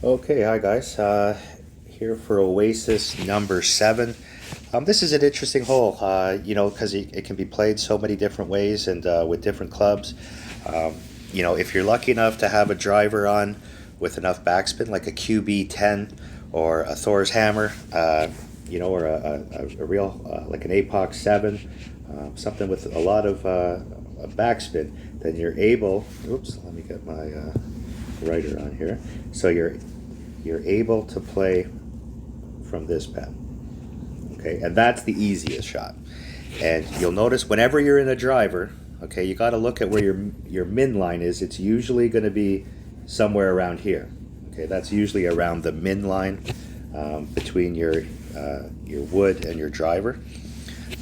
Okay, hi guys. Here for Oasis number 7. This is an interesting hole, because it can be played so many different ways and with different clubs. If you're lucky enough to have a driver on with enough backspin, like a QB10 or a Thor's hammer, or a real, like an APOC 7, something with a lot of a backspin, then you're able. Oops, let me get my writer on here. So you're able to play from this pad, okay, and that's the easiest shot. And you'll notice whenever you're in a driver, okay, you got to look at where your min line is. It's usually going to be somewhere around here. Okay, that's usually around the min line between your wood and your driver.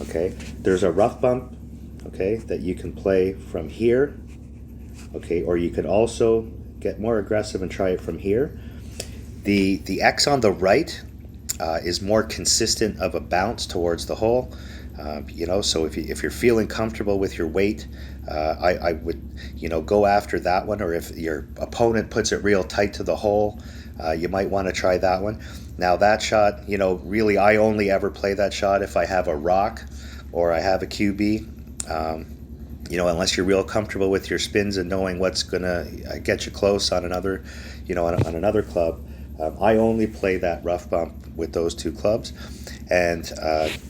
Okay, there's a rough bump, okay, that you can play from here. Okay, or you could also get more aggressive and try it from here. The X on the right is more consistent of a bounce towards the hole. So if you're feeling comfortable with your weight, I would, go after that one. Or if your opponent puts it real tight to the hole, you might want to try that one. Now that shot, really I only ever play that shot if I have a rock or I have a QB. Unless you're real comfortable with your spins and knowing what's gonna get you close on another, on another club. I only play that rough bump with those two clubs. And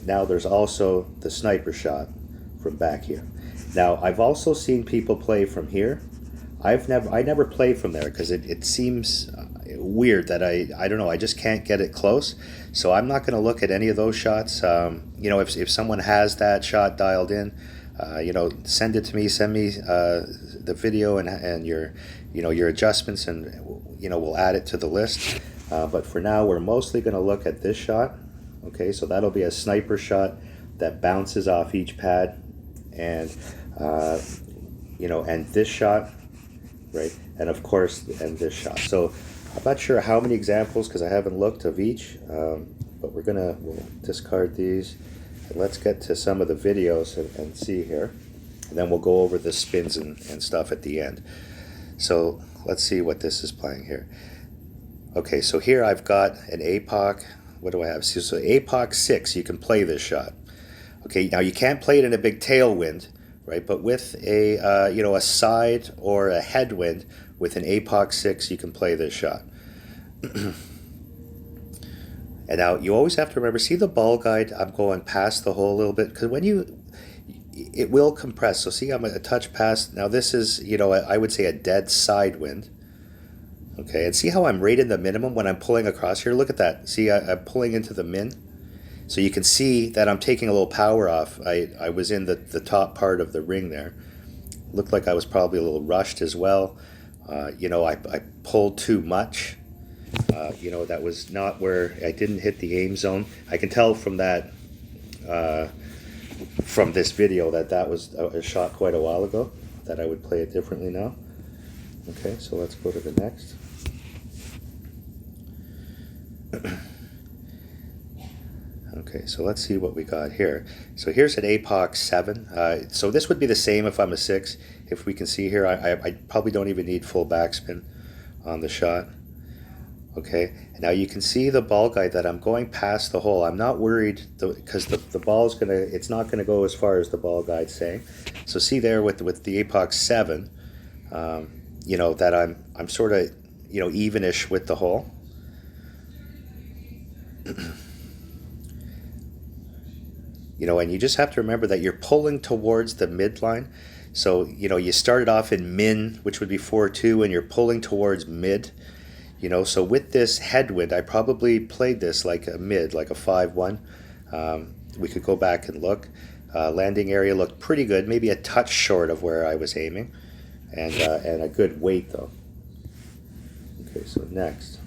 now there's also the sniper shot from back here. Now I've also seen people play from here. I never play from there because it seems weird that I don't know, I just can't get it close. So I'm not going to look at any of those shots. If someone has that shot dialed in, send it to me. Send me the video and your adjustments, and we'll add it to the list. But for now, we're mostly going to look at this shot. Okay, so that'll be a sniper shot that bounces off each pad, and and this shot, right, and of course, and this shot. So I'm not sure how many examples because I haven't looked of each, but we'll discard these. And let's get to some of the videos and see here. And then we'll go over the spins and stuff at the end. So let's see what this is playing here. Okay, so here I've got an APOC. What do I have? So APOC 6, you can play this shot. Okay, now you can't play it in a big tailwind, right? But with a side or a headwind with an APOC 6, you can play this shot. And now you always have to remember, see the ball guide, I'm going past the hole a little bit, because it will compress. So see, I'm a touch past. Now this is, I would say a dead side wind. Okay, and see how I'm right in the minimum when I'm pulling across here? Look at that. See, I'm pulling into the min. So you can see that I'm taking a little power off. I was in the top part of the ring there. Looked like I was probably a little rushed as well. I pulled too much. That was not where I didn't hit the aim zone. I can tell from that, from this video that was a shot quite a while ago, that I would play it differently now. Okay, so let's go to the next. Okay, so let's see what we got here. So here's an APOC 7. So this would be the same if I'm a 6. If we can see here, I probably don't even need full backspin on the shot. Okay, now you can see the ball guide that I'm going past the hole. I'm not worried because the ball's it's not gonna go as far as the ball guide's saying. So see there with the APOC 7, that I'm sort of evenish with the hole. And you just have to remember that you're pulling towards the midline. So you started off in min, which would be 4-2, and you're pulling towards mid. So with this headwind, I probably played this like a mid, like a 5-1. We could go back and look. Landing area looked pretty good, maybe a touch short of where I was aiming, and a good weight though. Okay, so next.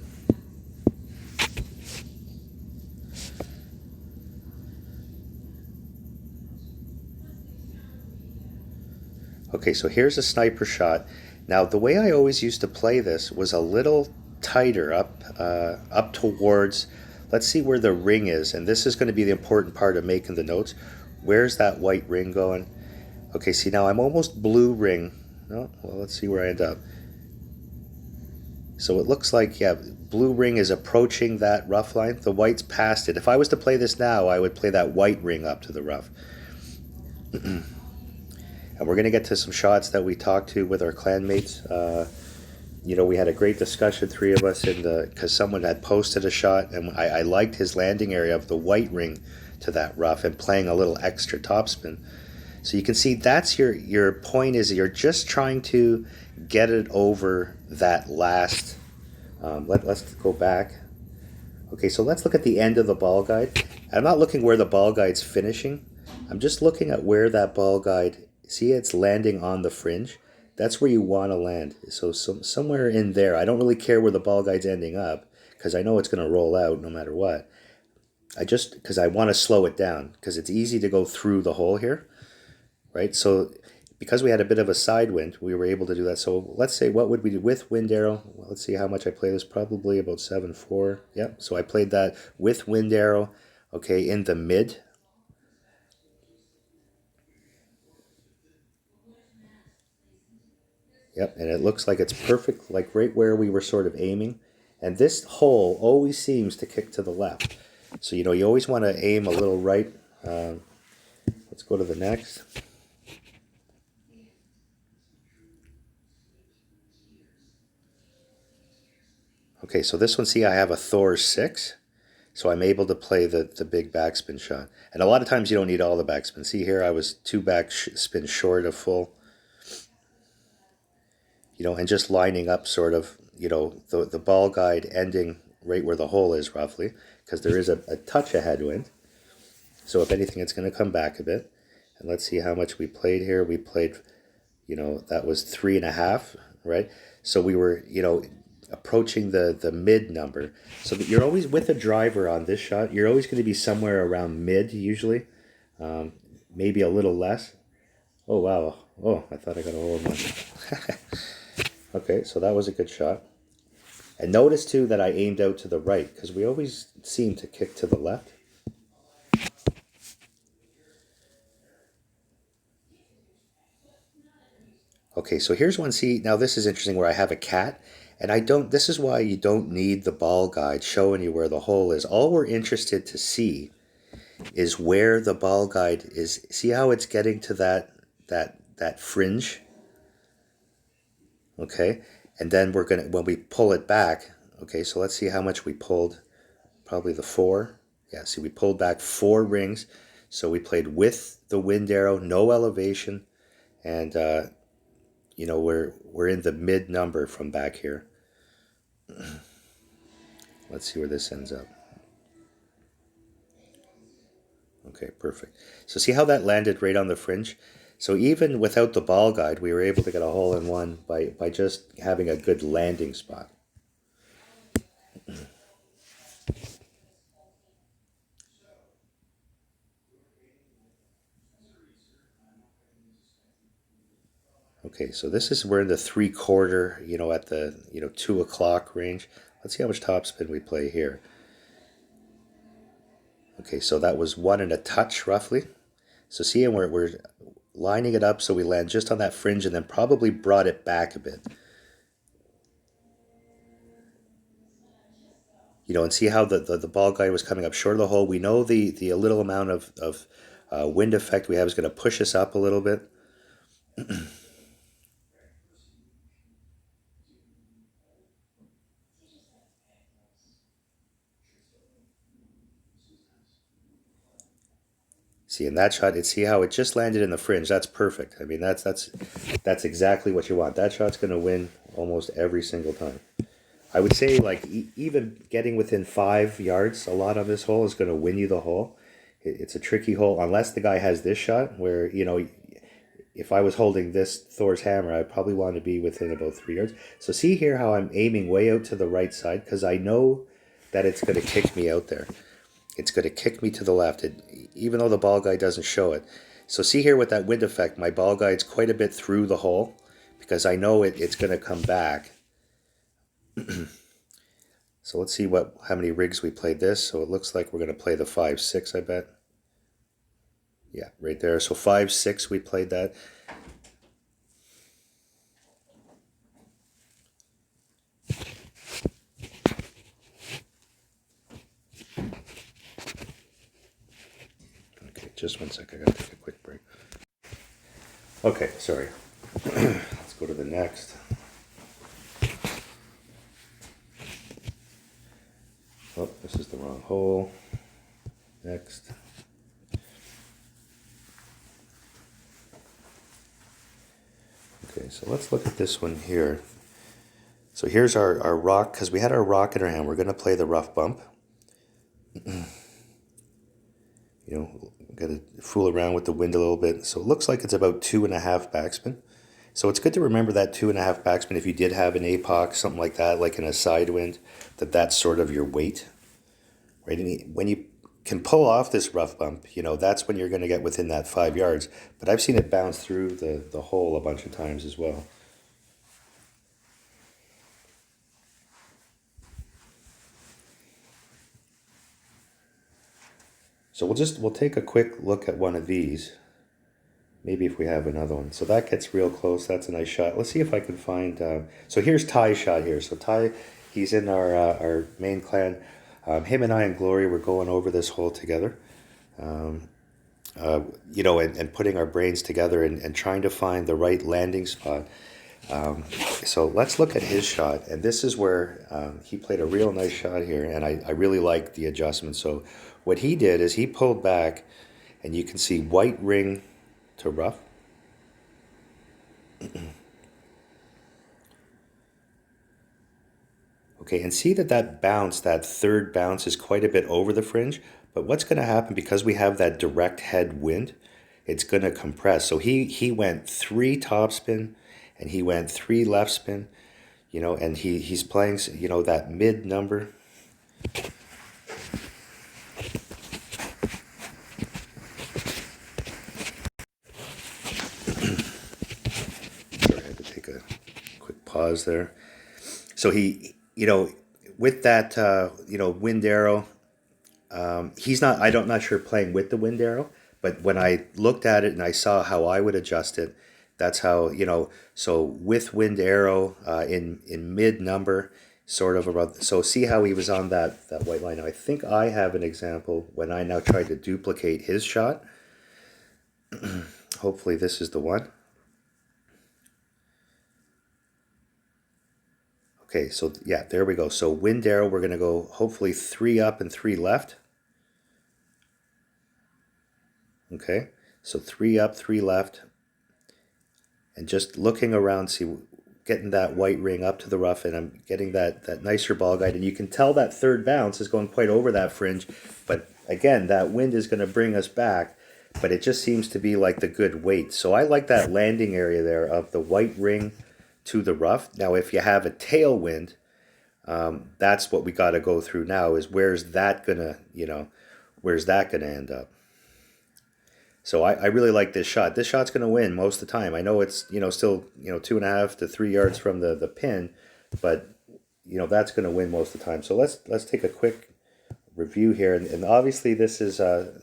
Okay, so here's a sniper shot. Now the way I always used to play this was a little tighter up towards, let's see where the ring is, and this is going to be the important part of making the notes. Where's that white ring going? Okay, see now I'm almost blue ring. No, well, let's see where I end up. So it looks like, yeah, blue ring is approaching that rough line. The white's past it. If I was to play this now, I would play that white ring up to the rough. And we're going to get to some shots that we talked to with our clanmates. We had a great discussion, three of us, because someone had posted a shot, and I liked his landing area of the white ring to that rough and playing a little extra topspin. So you can see that's your point is you're just trying to get it over that last. Let's go back. Okay, so let's look at the end of the ball guide. I'm not looking where the ball guide's finishing. I'm just looking at where that ball guide, see it's landing on the fringe. That's where you want to land. So somewhere in there. I don't really care where the ball guide's ending up because I know it's going to roll out no matter what. Because I want to slow it down because it's easy to go through the hole here, right? So because we had a bit of a side wind, we were able to do that. So let's say what would we do with wind arrow? Well, let's see how much I play this. Probably about 7-4. Yep. So I played that with wind arrow, okay, in the mid. Yep, and it looks like it's perfect, like right where we were sort of aiming. And this hole always seems to kick to the left. So, you always want to aim a little right. Let's go to the next. Okay, so this one, see, I have a Thor 6. So I'm able to play the big backspin shot. And a lot of times you don't need all the backspin. See here, I was 2 backspin short of full. And just lining up sort of, the ball guide ending right where the hole is roughly, because there is a touch of headwind. So if anything, it's going to come back a bit. And let's see how much we played here. We played, that was 3.5, right? So we were, approaching the mid number. So that you're always with a driver on this shot. You're always going to be somewhere around mid usually, maybe a little less. Oh, wow. Oh, I thought I got a hole in one. Okay, so that was a good shot. And notice too that I aimed out to the right because we always seem to kick to the left. Okay, so here's one. See, now this is interesting where I have a cat. And this is why you don't need the ball guide showing you where the hole is. All we're interested to see is where the ball guide is. See how it's getting to that fringe? Okay, and then when we pull it back, okay, so let's see how much we pulled. Probably the 4. Yeah, see, we pulled back 4 rings. So we played with the wind arrow, no elevation, and we're in the mid number from back here. Let's see where this ends up. Okay, perfect. So see how that landed right on the fringe? So even without the ball guide, we were able to get a hole in one by just having a good landing spot. Okay, so we're in the 3/4, at the, 2 o'clock range. Let's see how much topspin we play here. Okay, so that was 1 and a touch roughly. So see, and we're lining it up so we land just on that fringe and then probably brought it back a bit. And see how the ball guide was coming up short of the hole. We know the little amount of wind effect we have is going to push us up a little bit. See, in that shot, see how it just landed in the fringe. That's perfect. I mean, that's exactly what you want. That shot's going to win almost every single time. I would say, like, even getting within 5 yards a lot on this hole is going to win you the hole. It's a tricky hole, unless the guy has this shot where, if I was holding this Thor's hammer, I'd probably want to be within about 3 yards. So see here how I'm aiming way out to the right side because I know that it's going to kick me out there. It's going to kick me to the left, even though the ball guide doesn't show it. So see here with that wind effect, my ball guide's quite a bit through the hole because I know it's going to come back. So let's see how many rigs we played this. So it looks like we're going to play the 5-6, I bet. Yeah, right there. So 5-6, we played that. just one sec. I gotta take a quick break. Okay, sorry. Let's go to the next. Oh, this is the wrong hole. Next. Okay, so let's look at this one here. So here's our rock, because we had our rock in our hand. We're going to play the rough bump. You know, got to fool around with the wind a little bit. So it looks like it's about 2.5 backspin. So it's good to remember that 2.5 backspin if you did have an APOC, something like that, like in a side wind, that's sort of your weight. Right? And when you can pull off this rough bump, you know, that's when you're going to get within that 5 yards. But I've seen it bounce through the hole a bunch of times as well. So we'll take a quick look at one of these. Maybe if we have another one. So that gets real close. That's a nice shot. Let's see if I can find... so here's Ty's shot here. So Ty, he's in our main clan. Him and I and Glory were going over this hole together. You know, and putting our brains together and trying to find the right landing spot. So let's look at his shot. And this is where he played a real nice shot here. And I really like the adjustment. So what he did is he pulled back, and you can see white ring to rough. Okay, and see that bounce, that third bounce is quite a bit over the fringe. But what's going to happen, because we have that direct head wind, it's going to compress. So he went 3 topspin, and he went 3 left spin, you know, and he's playing, you know, that mid number. Sorry, I had to take a quick pause there. So he, you know, with that, you know, wind arrow, he's not, I'm not sure playing with the wind arrow, but when I looked at it and I saw how I would adjust it, that's how, you know, so with wind arrow in mid number, sort of about, so see how he was on that white line. Now, I think I have an example when I now tried to duplicate his shot. Hopefully this is the one. Okay, so yeah, there we go. So wind arrow, we're going to go hopefully 3 up and 3 left. Okay, so 3 up, 3 left. And just looking around, see, getting that white ring up to the rough, and I'm getting that nicer ball guide. And you can tell that third bounce is going quite over that fringe. But again, that wind is going to bring us back, but it just seems to be like the good weight. So I like that landing area there of the white ring to the rough. Now, if you have a tailwind, that's what we got to go through now, is where's that going to, you know, where's that going to end up? So I really like this shot. This shot's going to win most of the time. I know it's, you know, still, you know, 2.5 to 3 yards from the pin, but, you know, that's going to win most of the time. So let's take a quick review here. And obviously this is,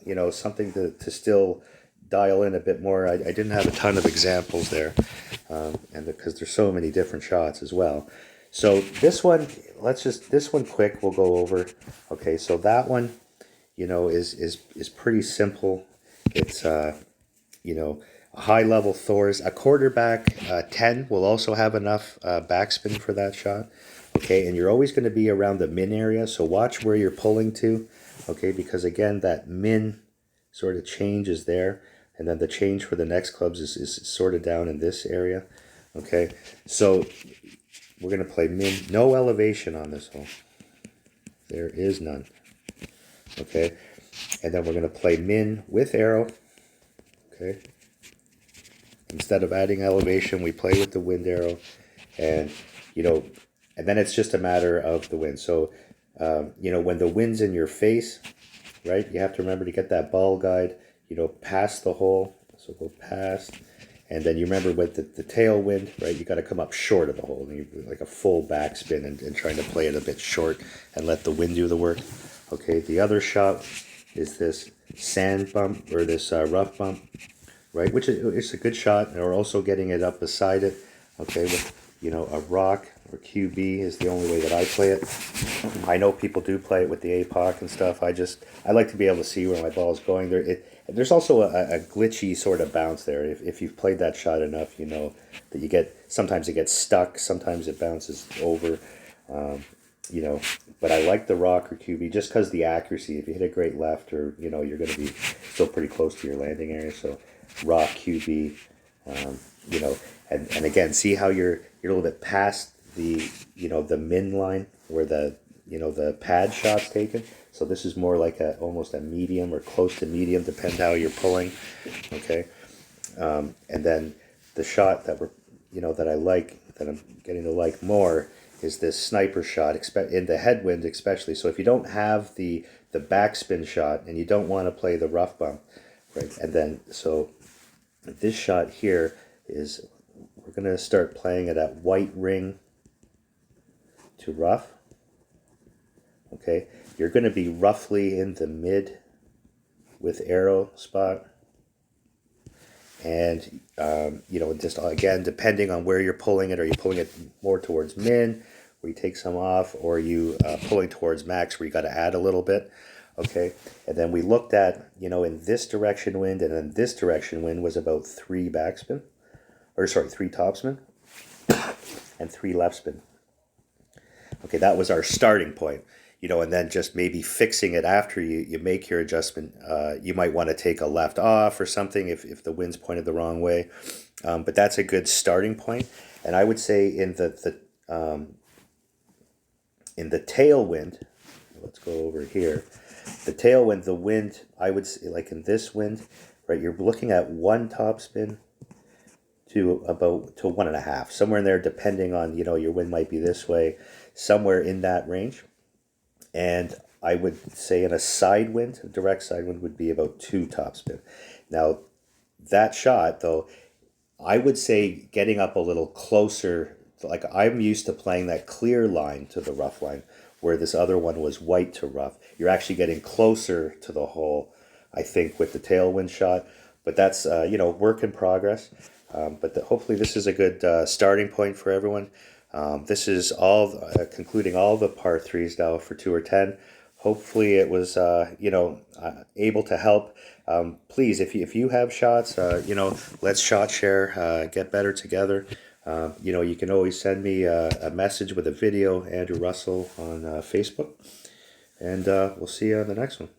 you know, something to still dial in a bit more. I didn't have a ton of examples there, and because there's so many different shots as well. So this one, this one quick we'll go over. Okay, so that one, you know, is pretty simple. It's, you know, a high-level Thors. A quarterback 10 will also have enough backspin for that shot. Okay, and you're always going to be around the min area, so watch where you're pulling to. Okay, because again, that min sort of change is there, and then the change for the next clubs is sort of down in this area. Okay, so we're going to play min. No elevation on this hole. There is none. Okay. And then we're going to play min with arrow. Okay. Instead of adding elevation, we play with the wind arrow. And, you know, and then it's just a matter of the wind. So, you know, when the wind's in your face, right, you have to remember to get that ball guide, you know, past the hole. So go past. And then you remember with the tailwind, right, you got to come up short of the hole. And you like a full backspin and trying to play it a bit short and let the wind do the work. Okay, the other shot is this sand bump, or this rough bump, right? Which it's a good shot, and we're also getting it up beside it. Okay, with, you know, a rock or QB is the only way that I play it. I know people do play it with the APOC and stuff. I like to be able to see where my ball is going there. There's also a glitchy sort of bounce there. If you've played that shot enough, you know that you get, sometimes it gets stuck, sometimes it bounces over, you know. But I like the rocker QB just because the accuracy. If you hit a great left, or you know, you're going to be still pretty close to your landing area. So rock QB, you know, and again, see how you're a little bit past the, you know, the min line where the, you know, the pad shot's taken. So this is more like a almost a medium or close to medium, depend how you're pulling. Okay, and then the shot that we're, you know, that I like, that I'm getting to like more, is this sniper shot, in the headwind especially. So if you don't have the backspin shot and you don't want to play the rough bump, right? And then so this shot here is, we're going to start playing it at white ring to rough. Okay, you're going to be roughly in the mid with arrow spot. And, you know, just again, depending on where you're pulling it, are you pulling it more towards min, where you take some off, or are you pulling towards max, where you got to add a little bit? Okay, and then we looked at, you know, in this direction wind and in this direction wind was about 3 backspin, or sorry, 3 topspin and 3 left spin. Okay, that was our starting point. You know, and then just maybe fixing it after you make your adjustment. You might want to take a left off or something if the wind's pointed the wrong way. But that's a good starting point. And I would say in the tailwind, let's go over here. The tailwind, the wind, I would say, like in this wind, right, you're looking at 1 topspin to about to 1.5, somewhere in there, depending on, you know, your wind might be this way, somewhere in that range. And I would say in a side wind, a direct side wind would be about 2 topspin. Now, that shot, though, I would say getting up a little closer, like I'm used to playing that clear line to the rough line, where this other one was white to rough. You're actually getting closer to the hole, I think, with the tailwind shot. But that's, you know, work in progress. But hopefully this is a good starting point for everyone. This is all concluding all the par 3s now for Tour 10. Hopefully it was, you know, able to help. Please, if you have shots, you know, let's shot share, get better together. You know, you can always send me a message with a video, Andrew Russell, on Facebook. And we'll see you on the next one.